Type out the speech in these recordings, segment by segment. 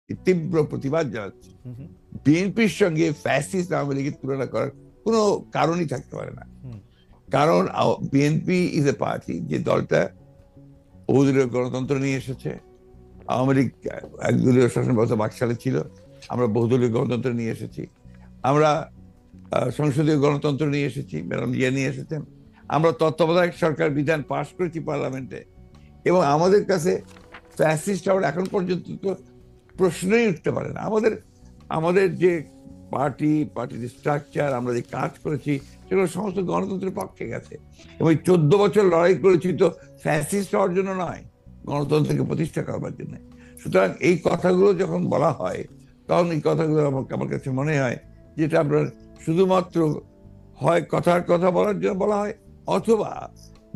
তীব্র প্রতিবাদ জানাচ্ছি। বিএনপির সঙ্গে ফ্যাসিস্ট আওয়ামী লীগের তুলনা করার কোনো কারণই থাকতে পারে না। কারণ বিএনপি ইজ এ পার্টি, যে দলটা বহুদলীয় গণতন্ত্র নিয়ে এসেছে। আওয়ামী লীগ একদলীয় শাসন ব্যবস্থা বাকশালে ছিল, আমরা বহুদলীয় গণতন্ত্র নিয়ে এসেছি। আমরা সংসদীয় গণতন্ত্র নিয়ে এসেছি, ম্যাডাম জিয়া নিয়ে এসেছেন। আমরা তত্ত্বাবধায়ক সরকার বিধান পাশ করেছি পার্লামেন্টে, এবং আমাদের কাছে ফ্যাসিস্ট আবার এখন পর্যন্ত তো প্রশ্নই উঠতে পারে না। আমাদের যে পার্টির স্ট্রাকচার, আমরা যে কাজ করেছি, সেগুলো সমস্ত গণতন্ত্রের পক্ষে গেছে। এবং 14 বছর লড়াই করেছি তো ফ্যাসিস্ট হওয়ার জন্য নয়, গণতন্ত্রকে প্রতিষ্ঠা করবার জন্য। সুতরাং এই কথাগুলো যখন বলা হয়, তখন এই কথাগুলো আমার কাছে মনে হয় যেটা আপনার শুধুমাত্র হয় কথার কথা বলার জন্য বলা হয়, অথবা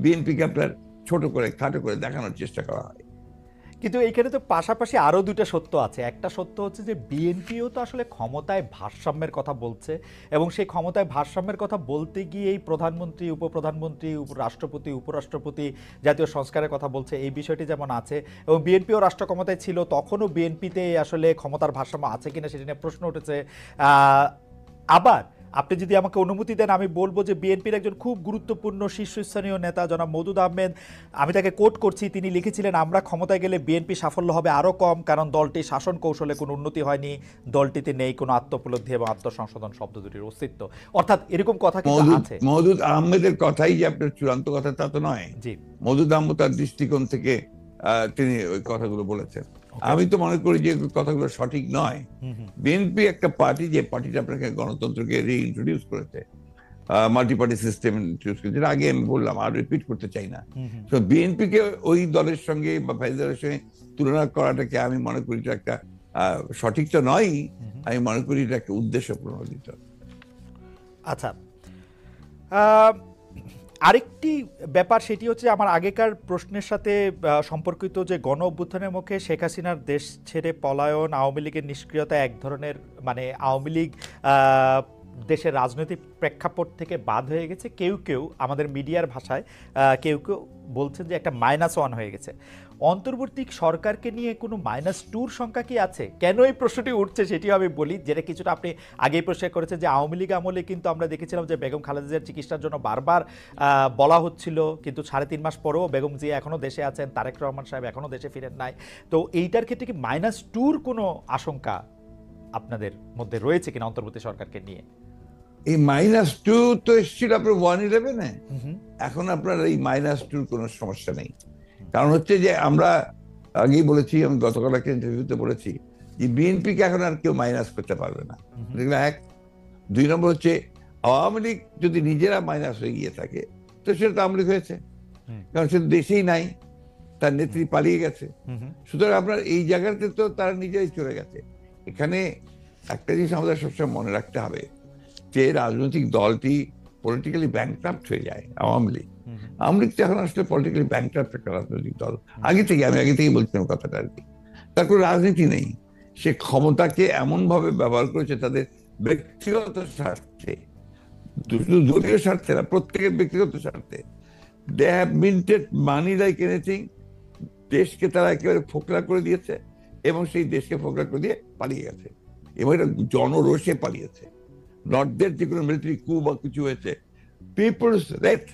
বিএনপিকে আপনার ছোট করে খাটো করে দেখানোর চেষ্টা করা হয়। কিন্তু এইখানে তো পাশাপাশি আরো দুটো সত্য আছে। একটা সত্য হচ্ছে যে বিএনপিও তো আসলে ক্ষমতায় ভারসাম্যের কথা বলছে, এবং সেই ক্ষমতায় ভারসাম্যের কথা বলতে গিয়ে এই প্রধানমন্ত্রী, উপপ্রধানমন্ত্রী, রাষ্ট্রপতি, উপরাষ্ট্রপতি জাতীয় সংস্কারের কথা বলছে, এই বিষয়টি যেমন আছে। এবং বিএনপিও রাষ্ট্র ক্ষমতায় ছিল, তখনও বিএনপিতে আসলে ক্ষমতার ভারসাম্য আছে কিনা সেটা নিয়ে প্রশ্ন উঠেছে। আবার আপনি যদি আমাকে অনুমতি দেন, আমি বলবো যে বিএনপির একজন খুব গুরুত্বপূর্ণ শীর্ষস্থানীয় নেতা জনাব মওদুদ আহমেদ, আমি তাকে কোট করছি, তিনি লিখেছিলেন, আমরা ক্ষমতায় গেলে বিএনপি সাফল্য হবে আরও কম, কারণ দলটি শাসন কৌশলে কোনো উন্নতি হয়নি, দলটিতে নেই কোনো আত্মোপলব্ধি এবং আত্মসংশোধন শব্দ দুটির অস্তিত্ব। অর্থাৎ এরকম কথা কিন্তু আছে। মওদুদ আহমেদের কথাই যে আপনার চূড়ান্ত কথা তা তো নয়। জি, মওদুদ আহমেদ তার দৃষ্টিকোণ থেকে তিনি ওই কথাগুলো বলেছেন। আমি তো মনে করি যে কথাগুলো সঠিক নয়। বিএনপি একটা পার্টি, যে পার্টিটা আপনাকে গণতন্ত্রকে রিইন্ট্রোডিউস করেছে, মাল্টি পার্টি সিস্টেম ইন্ট্রোডিউস করেছে, আগে আমি বললাম, আর রিপিট করতে চাই না। তো বিএনপিকে ওই দলের সঙ্গে বা ফাইজারের সঙ্গে তুলনা করাটাকে আমি মনে করি এটা একটা সঠিক তো নয়। আমি মনে করি এটা একটা উদ্দেশ্য প্রণোদিত। আচ্ছা, আরেকটি ব্যাপার, সেটি হচ্ছে আমার আগেকার প্রশ্নের সাথে সম্পর্কিত, যে গণ অভ্যুত্থানের মুখে শেখ হাসিনার দেশ ছেড়ে পলায়ন, আওয়ামী লীগের নিষ্ক্রিয়তা এক ধরনের, মানে আওয়ামী লীগ দেশের রাজনৈতিক প্রেক্ষাপট থেকে বাদ হয়ে গেছে। কেউ কেউ আমাদের মিডিয়ার ভাষায় কেউ কেউ বলছেন যে একটা -1 হয়ে গেছে। অন্তর্বর্তী সরকারকে নিয়ে কোনো -2 সংখ্যা কি আছে? কেন এই প্রশ্নটি উঠছে সেটিও আমি বলি, যেটা কিছুটা আপনি আগেই প্রশ্ন করেছেন, যে আওয়ামী লীগ আমলে কিন্তু আমরা দেখেছিলাম যে বেগম খালেদা জিয়ার চিকিৎসার জন্য বারবার বলা হচ্ছিল, কিন্তু 3.5 মাস পরেও বেগম জিয়া এখনও দেশে আছেন, তারেক রহমান সাহেব এখনও দেশে ফিরেন নাই। তো এইটার ক্ষেত্রে কি -2 কোনো আশঙ্কা আপনাদের মধ্যে রয়েছে কিনা অন্তর্বর্তী সরকারকে নিয়ে? এই -2 তো এসেছিল আপনার 111-এ। এখন আপনার এই -2 কোনো সমস্যা নেই। কারণ হচ্ছে যে আমরা আগেই বলেছি, আমি গতকাল একটা ইন্টারভিউতে বলেছি, যে বিএনপিকে এখন আর কেউ মাইনাস করতে পারবে না। এক। 2 নম্বর হচ্ছে, আওয়ামী লীগ যদি নিজেরা মাইনাস হয়ে গিয়ে থাকে, তো সেটা তো আওয়ামী লীগ হয়েছে, কারণ সে দেশেই নাই, তার নেত্রী পালিয়ে গেছে। সুতরাং আপনার এই জায়গাতে তো তারা নিজেরাই চলে গেছে। এখানে একটা জিনিস আমাদের সবসময় মনে রাখতে হবে, যে রাজনৈতিক দলটি পলিটিক্যালি ব্যাংক্রাফট হয়ে যায়। আওয়ামী লীগ তো এখন আসলে পলিটিক্যালি ব্যাংক্রাফট একটা রাজনৈতিক দল। আমি আগে থেকেই বলছিলাম কথাটা আর কি। তার কোনো রাজনীতি নেই। সে ক্ষমতাকে এমন ভাবে ব্যবহার করেছে তাদের ব্যক্তিগত স্বার্থে, দলীয় স্বার্থে না, প্রত্যেকের ব্যক্তিগত স্বার্থে। They have minted money like anything. দেশকে তারা একেবারে ফোকলা করে দিয়েছে, এবং সেই দেশকে ফোকলা করে দিয়ে পালিয়ে গেছে, এবং এটা জনরোষে পালিয়েছে। নর্থদের যে কোনো মিলিটারি কু বা কিছু হয়েছে, পিপলস রেট,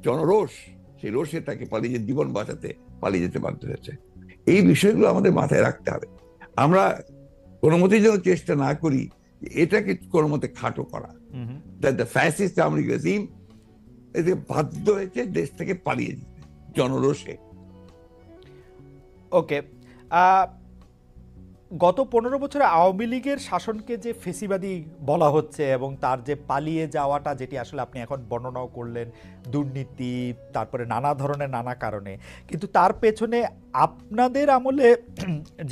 জনরোষ, সেই রোষে তাকে পালিয়ে জীবন বাঁচাতে পালিয়ে যেতে বাধ্য হয়েছে। এই বিষয়গুলো আমাদের মাথায় রাখতে হবে। আমরা কোনো মতেই যেন চেষ্টা না করি এটাকে কোনো মতে খাটো করা। ফ্যাসিস্ট আওয়ামী লীগ রেজিম এতে বাধ্য হয়েছে দেশ থেকে পালিয়ে যেতে জনরোষে। ওকে, গত 15 বছরে আওয়ামী লীগের শাসনকে যে ফেসিবাদী বলা হচ্ছে, এবং তার যে পালিয়ে যাওয়াটা, যেটি আসলে আপনি এখন বর্ণনাও করলেন, দুর্নীতি, তারপরে নানা ধরনের নানা কারণে, কিন্তু তার পেছনে আপনাদের আমলে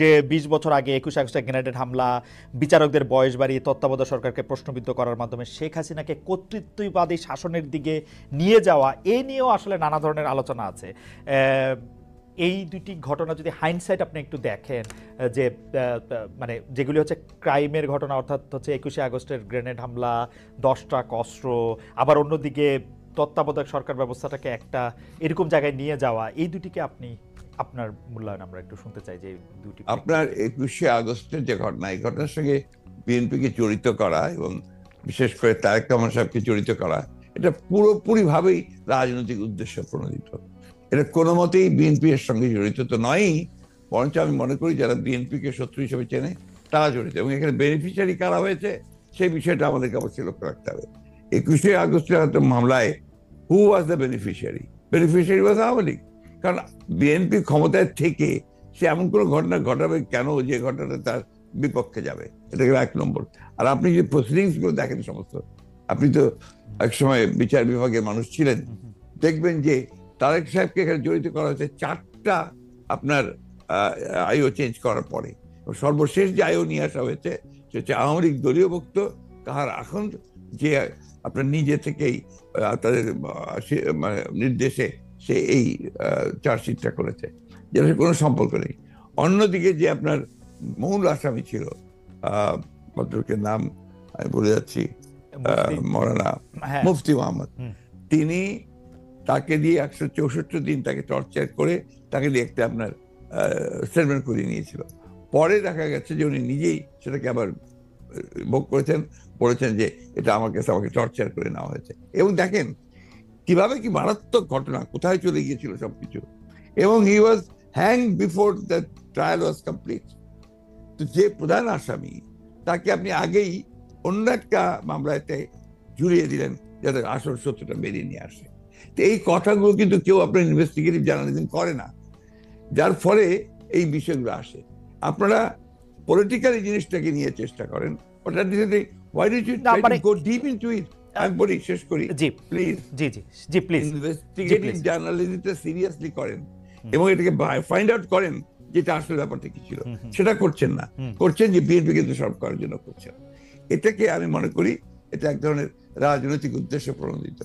যে 20 বছর আগে 21 আগস্টে গ্রেনেড হামলা, বিচারকদের বয়স বাড়িয়ে তত্ত্বাবধায়ক সরকারকে প্রশ্নবিদ্ধ করার মাধ্যমে শেখ হাসিনাকে কর্তৃত্ববাদী শাসনের দিকে নিয়ে যাওয়া, এ নিয়েও আসলে নানা ধরনের আলোচনা আছে। এই দুটি ঘটনা যদি হাইন্ডসাইট আপনি একটু দেখেন, যে মানে যেগুলি হচ্ছে ক্রাইমের ঘটনা, অর্থাৎ হচ্ছে 21 আগস্টের গ্রেনেড হামলা, 10 ট্রাক অস্ত্র, আবার অন্যদিকে তত্ত্বাবধায়ক সরকার ব্যবস্থাটাকে একটা এরকম জায়গায় নিয়ে যাওয়া, এই দুটিকে আপনি আপনার মূল্যায়ন আমরা একটু শুনতে চাই যে দুটি আপনার 21শে আগস্টের যে ঘটনা, এই ঘটনার সঙ্গে বিএনপিকে জড়িত করা এবং বিশেষ করে তারেক রহমান সাহেবকে জড়িত করা, এটা পুরোপুরি ভাবেই রাজনৈতিক উদ্দেশ্য প্রণোদিত। এটা কোনো মতেই বিএনপি এর সঙ্গে জড়িত তো নয়ই, বরঞ্চ আমি মনে করি যারা বিএনপিকে শত্রু হিসেবে চেনে তারা জড়িত, এবং এখানে বেনিফিশিয়ারি কারা হয়েছে সেই বিষয়টা আমাদেরকে অবশ্যই লক্ষ্য রাখতে হবে। 21শে আগস্টের একটা মামলায় who was the beneficiary? Beneficiary was Awami League. কারণ বিএনপি ক্ষমতায় থেকে সে এমন কোনো ঘটনা ঘটাবে কেন যে ঘটনাটা তার বিপক্ষে যাবে? এটা গেল 1 নম্বর। আর আপনি যে প্রসিডিংস গুলো দেখেন সমস্ত, আপনি তো একসময় বিচার বিভাগের মানুষ ছিলেন, দেখবেন যে তারেক সাহেবকে এখানে জড়িত করা হয়েছে 4টা আপনার আইও চেঞ্জ করার পরে। সর্বশেষ যে আইও নিয়ে আসা হয়েছে সে হচ্ছে আওয়ামী লীগ দলীয়ভুক্ত কাহার এখন যে আপনার নিজে থেকেই তাদের নির্দেশে সে এই চার্জশিটটা করেছে, যেটা কোনো সম্পর্ক নেই। অন্যদিকে যে আপনার মূল আসামি ছিল, ভদ্রলোকের নাম আমি বলে যাচ্ছি, মৌলানা মুফতি মোহাম্মদ, তিনি তাকে দিয়ে 164 দিন তাকে টর্চার করে তাকে দিয়ে একটা আপনার স্টেটমেন্ট করিয়ে নিয়েছিল। পরে দেখা গেছে যে উনি নিজেই সেটাকে আবার ভোগ করেছেন, বলেছেন যে এটা আমার কাছে আমাকে টর্চার করে নেওয়া হয়েছে। এবং দেখেন কিভাবে কি মারাত্মক ঘটনা, কোথায় চলে গিয়েছিল সবকিছু। এবং he was hang before the trial was complete. তো যে প্রধান আসামি তাকে আপনি আগেই অন্য একটা মামলাতে ঝুলিয়ে দিলেন যাতে আসল সত্যটা বেরিয়ে নিয়ে আসে। তো এই কথাগুলো কিন্তু কেউ আপনার ইনভেস্টিগেটিভ জার্নালিজম করে না, যার ফলে এই বিষয়গুলো আসে। আপনারা পলিটিক্যাল জিনিসটাকে নিয়ে চেষ্টা করেন, but at the same time why do you try to go deep into it? আমি বলি, শেষ করি প্লিজ। জি জি জি প্লিজ। ইনভেস্টিগেটিভ জার্নালিজমটা সিরিয়াসলি করেন এবং এটাকে ফাইন্ড আউট করেন যেটা আসলে ব্যাপারটা কি ছিল। সেটা করছেন না, করছেন যে বিএনপি কিন্তু সব করার জন্য করছেন। এটাকে আমি মনে করি এটা এক ধরনের রাজনৈতিক উদ্দেশ্য প্রণোদিত।